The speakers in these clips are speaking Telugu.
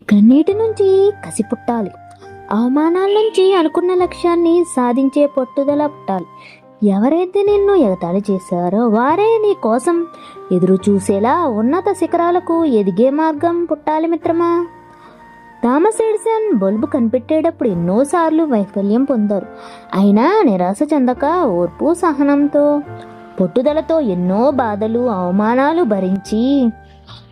కన్నీటి నుంచి కసి పుట్టాలి. అవమానాల నుంచి అనుకున్న లక్ష్యాన్ని సాధించే పట్టుదల పుట్టాలి. ఎవరైతే నిన్ను ఎగతాళి చేశారో వారే నీ కోసం ఎదురు చూసేలా ఉన్నత శిఖరాలకు ఎదిగే మార్గం పుట్టాలి మిత్రమా. థామస్ ఎడిసన్ బల్బు కనిపెట్టేటప్పుడు ఎన్నోసార్లు వైఫల్యం పొందారు. అయినా నిరాశ చెందక ఓర్పు సహనంతో పట్టుదలతో ఎన్నో బాధలు అవమానాలు భరించి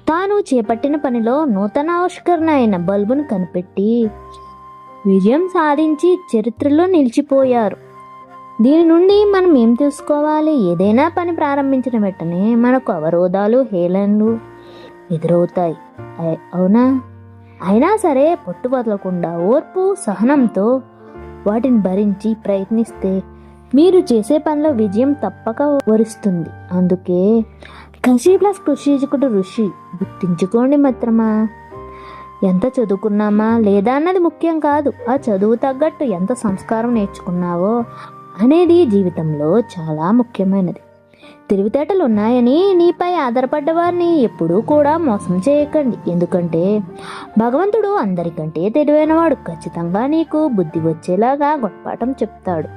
తాను చేపట్టిన పనిలో నూతన ఆవిష్కరణ అయిన బల్బును కనిపెట్టి విజయం సాధించి చరిత్రలో నిలిచిపోయారు. దీని నుండి మనం ఏం తెలుసుకోవాలి? ఏదైనా పని ప్రారంభించిన వెంటనే మనకు అవరోధాలు హేళనలు ఎదురవుతాయి, అవునా? అయినా సరే పట్టు వదలకుండా ఓర్పు సహనంతో వాటిని భరించి ప్రయత్నిస్తే మీరు చేసే పనిలో విజయం తప్పక వరిస్తుంది. అందుకే కృషి ప్లస్ కృషికుడు ఋషి. గుర్తించుకోండి మిత్రమా. ఎంత చదువుకున్నామా లేదా అన్నది ముఖ్యం కాదు, ఆ చదువు తగ్గట్టు ఎంత సంస్కారం నేర్చుకున్నావో అనేది జీవితంలో చాలా ముఖ్యమైనది. తెలివితేటలు ఉన్నాయని నీపై ఆధారపడ్డ వారిని ఎప్పుడూ కూడా మోసం చేయకండి. ఎందుకంటే భగవంతుడు అందరికంటే తెలివైనవాడు. ఖచ్చితంగా నీకు బుద్ధి వచ్చేలాగా గుణపాఠం చెప్తాడు.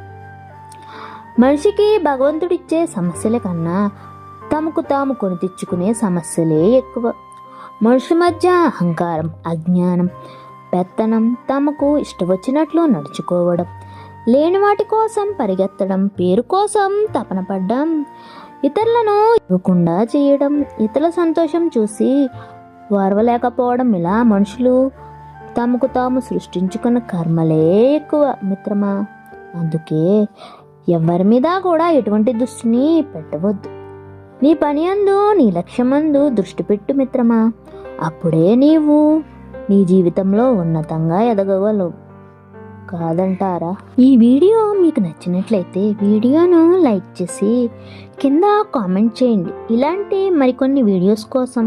మనిషికి భగవంతుడిచ్చే సమస్యల కన్నా తమకు తాము కొని తెచ్చుకునే సమస్యలే ఎక్కువ. మనుషుల మధ్య అహంకారం, అజ్ఞానం, పెత్తనం, తమకు ఇష్టవచ్చినట్లు నడుచుకోవడం, లేని వాటి కోసం పరిగెత్తడం, పేరు కోసం తపన పడ్డం, ఇతరులను ఇవ్వకుండా చేయడం, ఇతరుల సంతోషం చూసి ఓర్వలేకపోవడం, ఇలా మనుషులు తమకు తాము సృష్టించుకున్న కర్మలే ఎక్కువ మిత్రమా. అందుకే ఎవరి మీద కూడా ఎటువంటి దృష్టిని పెట్టవద్దు. నీ పని అందు, నీ లక్ష్యమందు దృష్టి పెట్టు మిత్రమా. అప్పుడే నీవు నీ జీవితంలో ఉన్నతంగా ఎదగగలవు, కాదంటారా? ఈ వీడియో మీకు నచ్చినట్లయితే వీడియోను లైక్ చేసి కింద కామెంట్ చేయండి. ఇలాంటి మరికొన్ని వీడియోస్ కోసం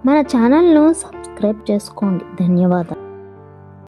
మన ఛానల్ను సబ్స్క్రైబ్ చేసుకోండి. ధన్యవాదాలు.